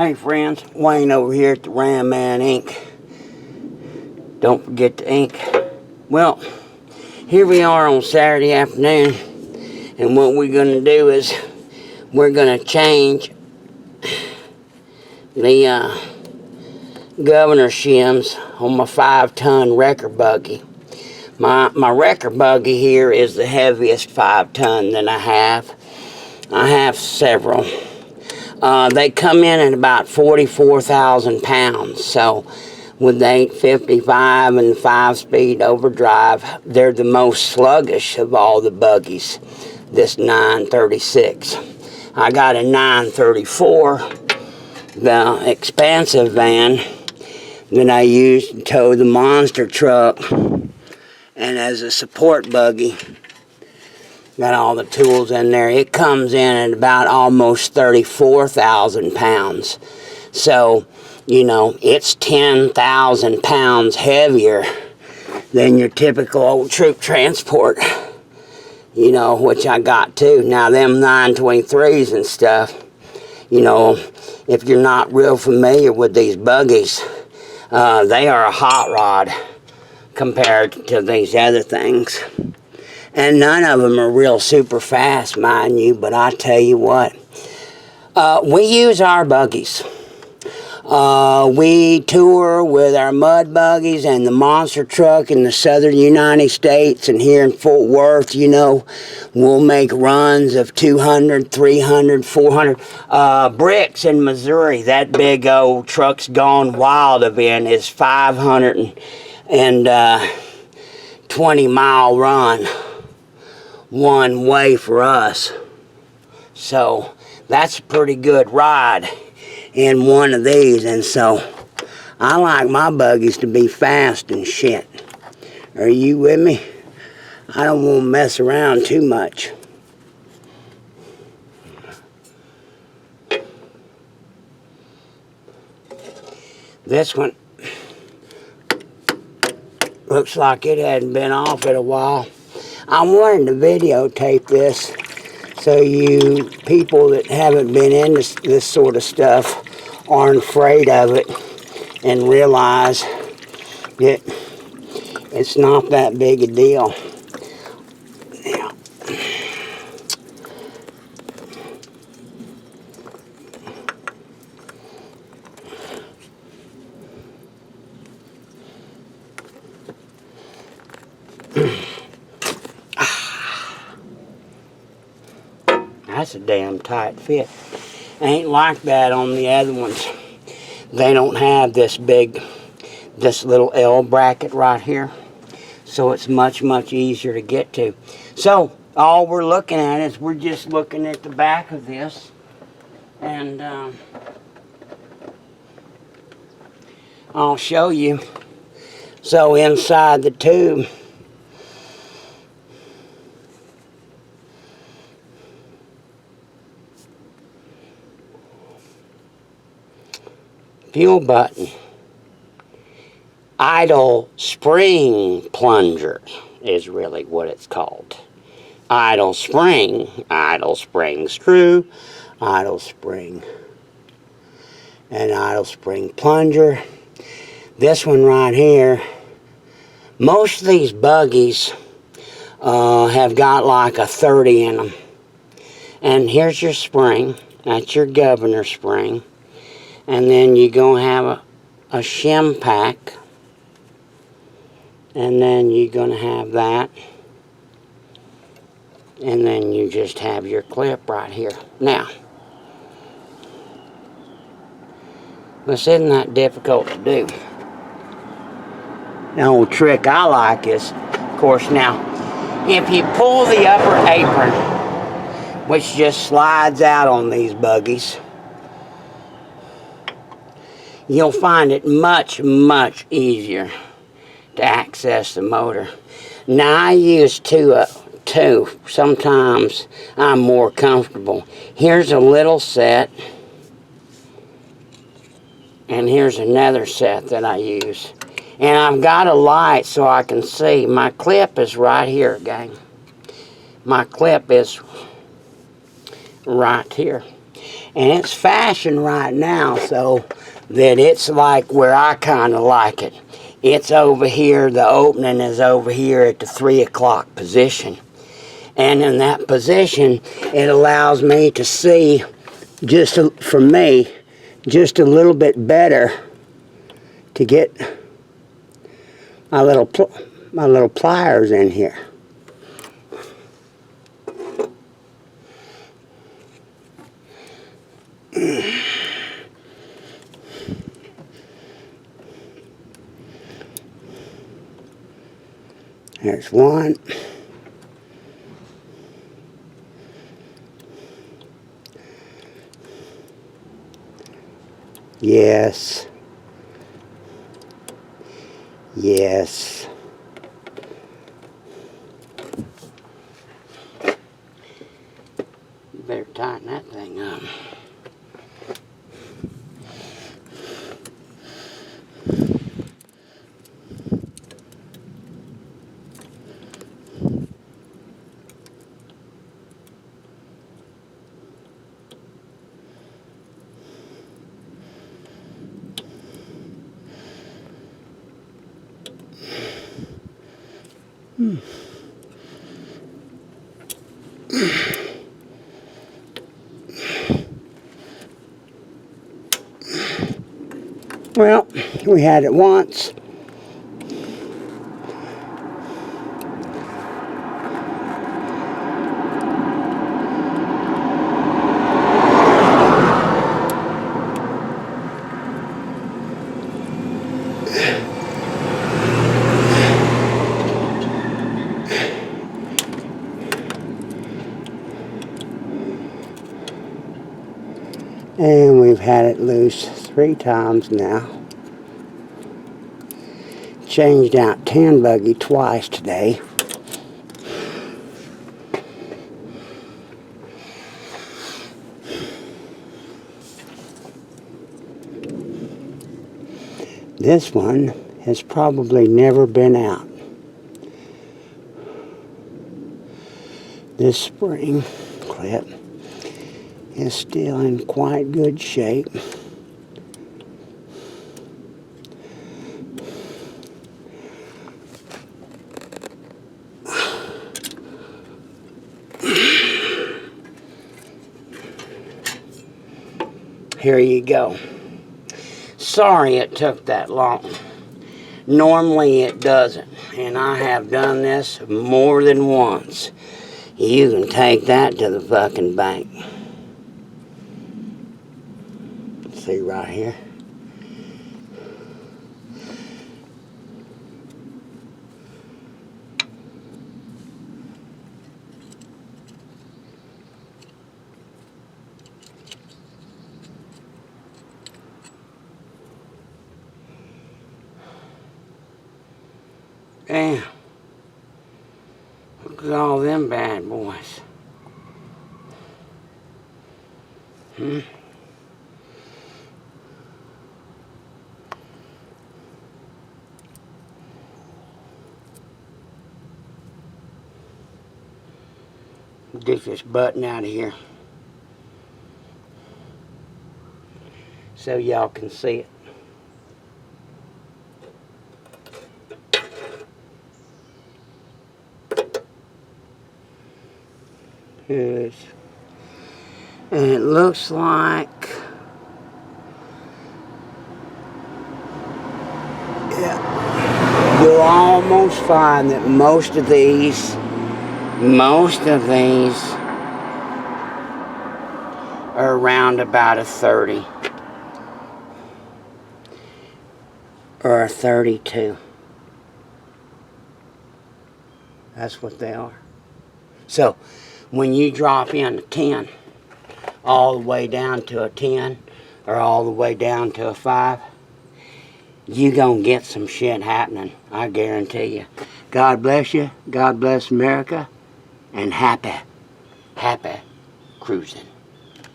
Hey friends, Wayne over here at the Ram Man Ink. Don't forget the ink. Well, here we are on Saturday afternoon, and what we're going to do is we're going to change the governor shims on my 5-ton wrecker buggy. My wrecker buggy here is the heaviest 5-ton that I have. I have several. They come in at about 44,000 pounds. So with the 855 and the 5-speed overdrive, they're the most sluggish of all the buggies, this 936. I got a 934, the expansive van that I use to tow the monster truck, and as a support buggy. Got all the tools in there. It comes in at about almost 34,000 pounds. So, you know, it's 10,000 pounds heavier than your typical old troop transport, you know, which I got too. Now, them 923s and stuff, you know, if you're not real familiar with these buggies, they are a hot rod compared to these other things. And none of them are real super fast, mind you, but I tell you what, we use our buggies. We tour with our mud buggies and the monster truck in the southern United States, and here in Fort Worth, you know, we'll make runs of 200, 300, 400. Bricks in Missouri, that big old Trucks Gone Wild event is 520-mile run. One way for us. So that's a pretty good ride in one of these, and so I like my buggies to be fast and shit. Are you with me? I don't want to mess around too much. This one looks like it hadn't been off in a while. I wanted to videotape this so you people that haven't been into this sort of stuff aren't afraid of it and realize that it's not that big a deal. Yeah. That's a damn tight fit. Ain't like that on the other ones. They don't have this little L bracket right here. So it's much, much easier to get to. So all we're looking at is we're just looking at the back of this. And I'll show you. So inside the tube, fuel button, idle spring plunger is really what it's called. Idle spring screw, idle spring, and idle spring plunger. This one right here, most of these buggies have got like a 30 in them. And here's your spring, that's your governor spring. And then you're going to have a shim pack. And then you're going to have that. And then you just have your clip right here. Now, this isn't that difficult to do. The old trick I like is, of course, now, if you pull the upper apron, which just slides out on these buggies, you'll find it much, much easier to access the motor. Now, I use two. Sometimes I'm more comfortable. Here's a little set, and here's another set that I use. And I've got a light so I can see. My clip is right here, gang. My clip is right here. And it's fashion right now, so that it's like where I kind of like it. It's over here, the opening is over here at the 3 o'clock position. And in that position, it allows me to see, for me, just a little bit better to get my little pliers in here. There's one. Yes. Yes. You better tighten that thing up. Well, we had it once. And we've had it loose 3 times now. Changed out tin buggy twice today. This one has probably never been out. This spring clip is still in quite good shape. Here you go. Sorry it took that long. Normally it doesn't, and I have done this more than once. You can take that to the fucking bank. See right here? Damn. Look at all them bad boys. Dig this button out of here so y'all can see it. Yes. And it looks like, yeah, you'll almost find that most of these are around about a 30 or a 32. That's what they are. So when you drop in a 10 all the way down to a 10 or all the way down to a 5, you gonna get some shit happening, I guarantee you. God bless you, God bless America, and happy cruising.